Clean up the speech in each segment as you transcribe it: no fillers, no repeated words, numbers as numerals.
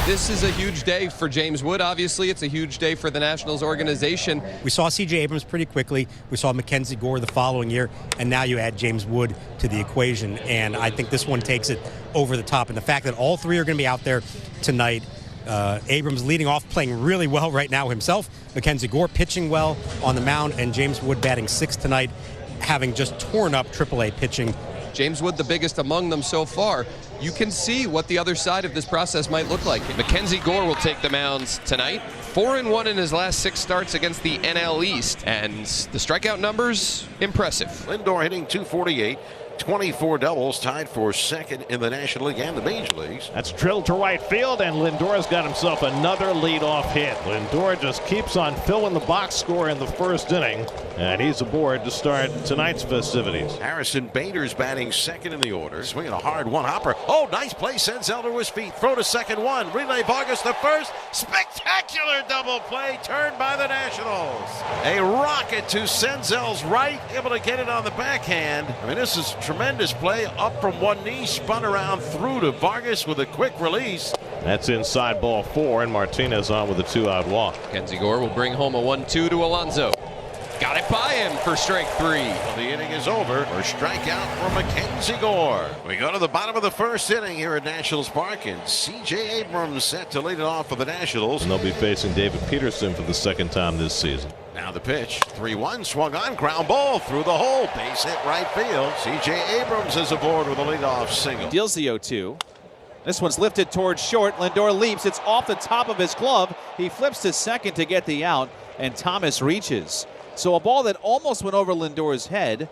This is a huge day for James Wood. Obviously, it's a huge day for the Nationals organization. We saw C.J. Abrams pretty quickly. We saw Mackenzie Gore the following year, and now you add James Wood to the equation. And I think this one takes it over the top. And the fact that all three are going to be out there tonight, Abrams leading off, playing really well right now himself. Mackenzie Gore pitching well on the mound, and James Wood batting sixth tonight, having just torn up AAA pitching. James Wood, the biggest among them so far. You can see what the other side of this process might look like. Mackenzie Gore will take the mounds tonight. 4-1 in his last 6 starts against the NL East. And the strikeout numbers, impressive. Lindor hitting .248. 24 doubles, tied for second in the National League and the Major Leagues. That's drilled to right field, and Lindor's got himself another leadoff hit. Lindor just keeps on filling the box score in the first inning, and he's aboard to start tonight's festivities. Harrison Bader's batting second in the order, swinging a hard one-hopper. Oh, nice play, Senzel to his feet. Throw to second one, relay Vargas to first. Spectacular double play turned by the Nationals. A rocket to Senzel's right, able to get it on the backhand. I mean, this is tremendous play, up from one knee, spun around through to Vargas with a quick release. That's inside ball 4, and Martinez on with a 2-out walk. Mackenzie Gore will bring home a 1-2 to Alonso. Got it by him for strike 3. Well, the inning is over. First strikeout for Mackenzie Gore. We go to the bottom of the first inning here at Nationals Park, and C.J. Abrams set to lead it off for the Nationals. And they'll be facing David Peterson for the second time this season. Now the pitch, 3-1, swung on, ground ball through the hole, base hit right field. C.J. Abrams is aboard with a leadoff single. Deals the 0-2. This one's lifted towards short. Lindor leaps. It's off the top of his glove. He flips to second to get the out, and Thomas reaches. So a ball that almost went over Lindor's head.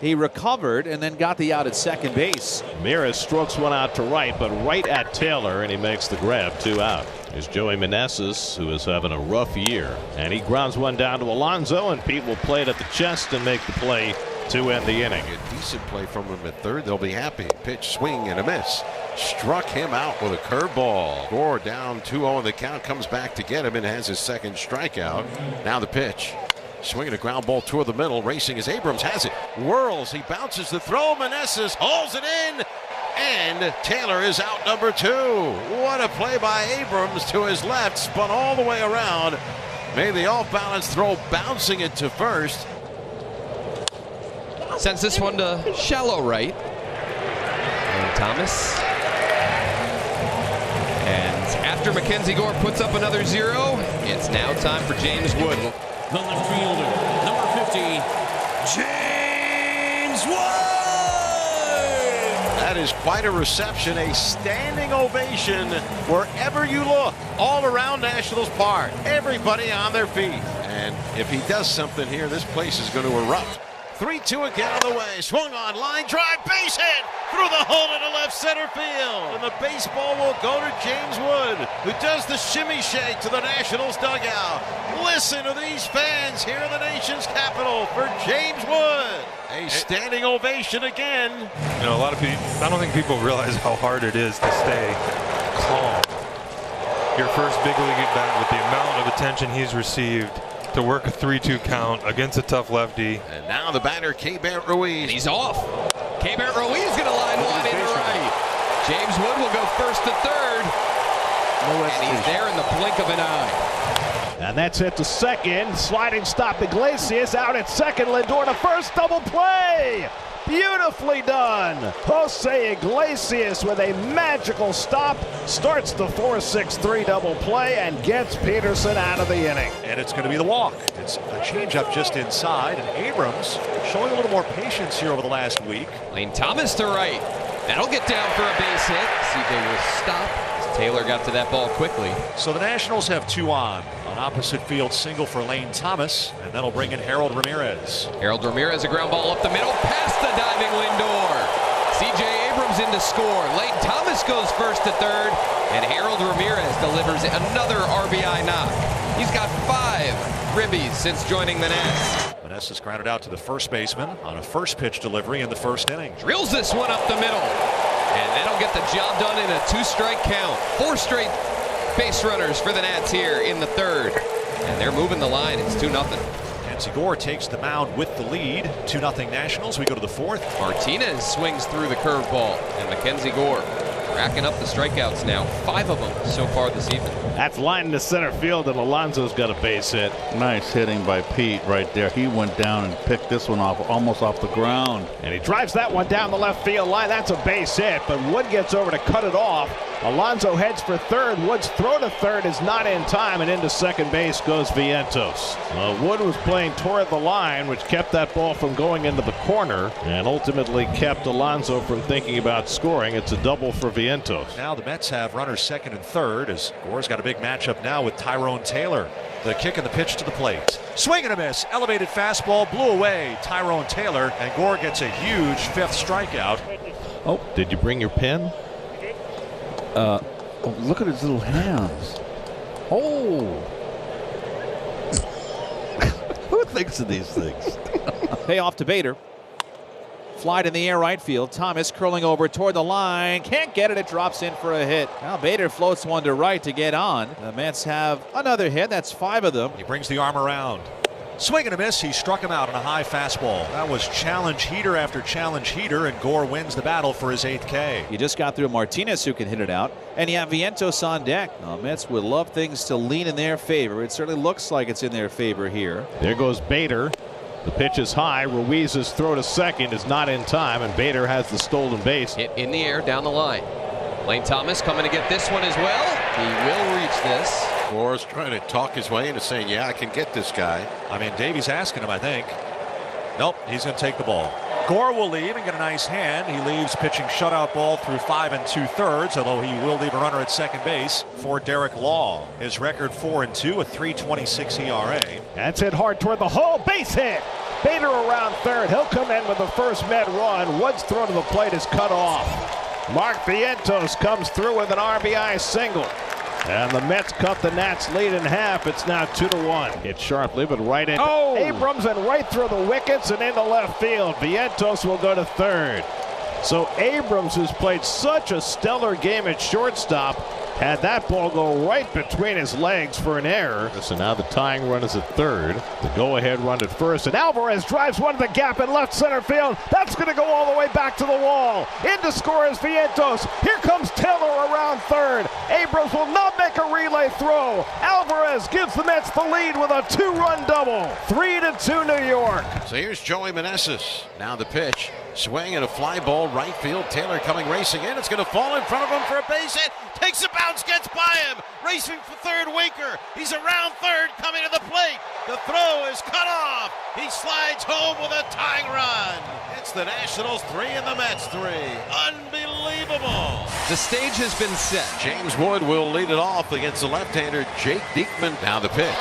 He recovered and then got the out at second base. Ramirez strokes one out to right, but right at Taylor, and he makes the grab, 2 out. Here's Joey Meneses, who is having a rough year, and he grounds one down to Alonso, and Pete will play it at the chest and make the play to end the inning. A decent play from him at third. They'll be happy. Pitch, swing, and a miss. Struck him out with a curveball. Gore down 2-0 in the count, comes back to get him and has his second strikeout. Now the pitch. Swinging a ground ball toward the middle, racing as Abrams has it. Whirls, he bounces the throw. Meneses hauls it in, and Taylor is out number 2. What a play by Abrams to his left, spun all the way around, made the off-balance throw, bouncing it to first. Sends this one to shallow right. And Thomas. And after Mackenzie Gore puts up another 0, it's now time for James Wood. The left fielder, number 50, James Wood! That is quite a reception, a standing ovation wherever you look, all around Nationals Park. Everybody on their feet. And if he does something here, this place is going to erupt. 3-2 again on the way. Swung on, line drive, base hit through the hole into left center field. And the baseball will go to James Wood, who does the shimmy shake to the Nationals dugout. Listen to these fans here in the nation's capital for James Wood. A standing ovation again. You know, a lot of people, I don't think people realize how hard it is to stay calm. Your first big league at bat with the amount of attention he's received, to work a 3-2 count against a tough lefty. And now the batter, Keibert Ruiz. And he's off. Keibert Ruiz going to line one into right. James Wood will go first to third. And he's there in the blink of an eye. And that's hit to second. Sliding stop, Iglesias out at second. Lindor to first, double play. Beautifully done. Jose Iglesias with a magical stop starts the 4-6-3 double play and gets Peterson out of the inning. And it's going to be the walk. It's a changeup just inside, and Abrams showing a little more patience here over the last week. Lane Thomas to right. That'll get down for a base hit. CJ will stop. Taylor got to that ball quickly. So the Nationals have 2 on. An opposite field single for Lane Thomas, and that'll bring in Harold Ramirez. Harold Ramirez, a ground ball up the middle, past the diving Lindor. C.J. Abrams in to score. Lane Thomas goes first to third, and Harold Ramirez delivers another RBI knock. He's got 5 ribbies since joining the Nats. Vanessa's grounded out to the first baseman on a first pitch delivery in the first inning. Drills this one up the middle, and that'll get the job done in a 2-strike count. 4 straight base runners for the Nats here in the third, and they're moving the line. It's 2-0. Mackenzie Gore takes the mound with the lead. 2-0 Nationals. We go to the fourth. Martinez swings through the curveball, and Mackenzie Gore Racking up the strikeouts now, 5 of them so far this evening. That's line to center field, and Alonso's got a base hit. Nice hitting by Pete right there. He went down and picked this one off almost off the ground. And he drives that one down the left field line. That's a base hit, but Wood gets over to cut it off. Alonso heads for third. Wood's throw to third is not in time, and into second base goes Vientos. Wood was playing toward the line, which kept that ball from going into the corner and ultimately kept Alonso from thinking about scoring. It's a double for Vientos. Now the Mets have runners second and third as Gore's got a big matchup now with Tyrone Taylor. The kick and the pitch to the plate. Swing and a miss. Elevated fastball blew away Tyrone Taylor, and Gore gets a huge 5th strikeout. Oh, did you bring your pen? Oh, look at his little hands. Oh. Who thinks of these things? Payoff to Bader. Flied in the air right field. Thomas curling over toward the line. Can't get it. It drops in for a hit. Now Bader floats one to right to get on. The Mets have another hit. That's 5 of them. He brings the arm around. Swing and a miss. He struck him out on a high fastball. That was challenge heater after challenge heater, and Gore wins the battle for his 8th K. You just got through Martinez, who can hit it out, and you have Vientos on deck. Mets would love things to lean in their favor. It certainly looks like it's in their favor here. There goes Bader. The pitch is high. Ruiz's throw to second is not in time, and Bader has the stolen base. Hit in the air down the line. Lane Thomas coming to get this one as well. He will reach this. Gore's trying to talk his way into saying, yeah, I can get this guy. I mean, Davey's asking him, I think. Nope, he's going to take the ball. Gore will leave and get a nice hand. He leaves pitching shutout ball through 5 2/3, although he will leave a runner at second base for Derek Law. His record 4-2, a 3.26 ERA. That's hit hard toward the hole. Base hit. Bader around third. He'll come in with the first Met run. Wood's throw to the plate is cut off. Mark Vientos comes through with an RBI single. And the Mets cut the Nats lead in half. It's now 2-1. Hit sharply, but right in. Oh! Abrams and right through the wickets and into left field. Vientos will go to third. So Abrams, who's played such a stellar game at shortstop, had that ball go right between his legs for an error. So now the tying run is at third. The go-ahead run at first. And Alvarez drives one to the gap in left center field. That's going to go all the way back to the wall. In to score is Vientos. Here comes Taylor around third. Abrams will not make a relay throw. Alvarez gives the Mets the lead with a 2-run double. 3-2 New York. So here's Joey Meneses. Now the pitch. Swing and a fly ball right field. Taylor coming racing in. It's going to fall in front of him for a base hit. Takes a bounce, gets by him. Racing for third, Winker. He's around third, coming to the plate. The throw is cut off. He slides home with a tying run. It's the Nationals 3 and the Mets 3. Unbelievable. The stage has been set. James Wood will lead it off against the left-hander Jake Diekman. Now the pitch.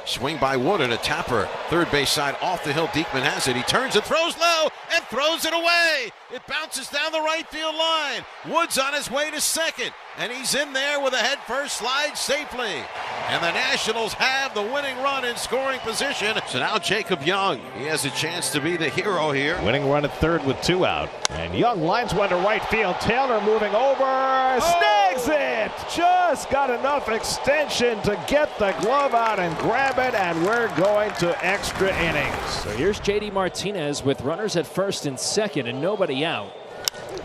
Swing by Wood and a tapper. Third base side off the hill. Diekman has it. He turns and throws low and throws it away. It bounces down the right field line. Wood's on his way to second. And he's in there with a head first slide safely. And the Nationals have the winning run in scoring position. So now Jacob Young. He has a chance to be the hero here. Winning run at third with 2 out. And Young lines one to right field. Taylor moving over. Snags it. Just got enough extension to get the glove out and grab it. And we're going to extra innings. So here's J.D. Martinez with runners at first and second and nobody out.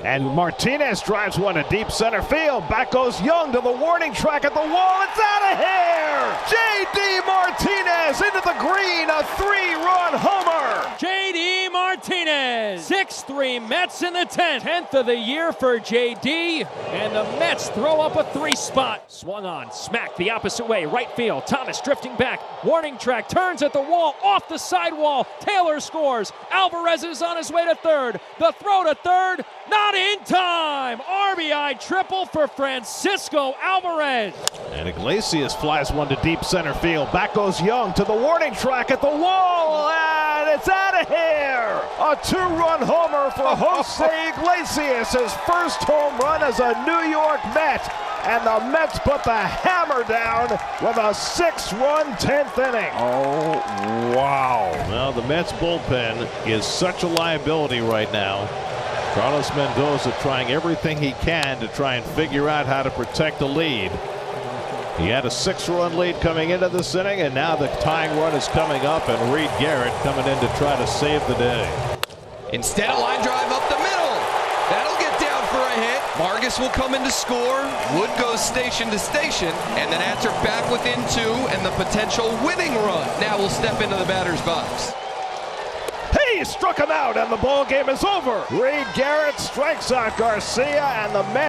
And Martinez drives one to deep center field. Back goes Young to the warning track at the wall. It's out of here! J.D. Martinez into the green, a 3-run homer. J.D. Martinez, 6-3 Mets in the 10th of the year for J.D. And the Mets throw up a 3-spot. Swung on, smacked the opposite way, right field. Thomas drifting back, warning track, turns at the wall, off the sidewall. Taylor scores. Alvarez is on his way to third. The throw to third, not in time. RBI triple for Francisco Alvarez. And Iglesias flies one to deep center field. Back goes Young to the warning track at the wall. And it's out of here. A 2-run homer for Jose Iglesias. His first home run as a New York Met. And the Mets put the hammer down with a 6-run 10th inning. Oh, wow. Well, the Mets bullpen is such a liability right now. Carlos Mendoza trying everything he can to try and figure out how to protect the lead. He had a 6-run lead coming into this inning, and now the tying run is coming up, and Reed Garrett coming in to try to save the day. Instead, a line drive up the middle. That'll get down for a hit. Vargas will come in to score. Wood goes station to station, and the Nats are back within 2 and the potential winning run now will step into the batter's box. He struck him out, and the ball game is over. Reed Garrett strikes out Garcia, and the Mets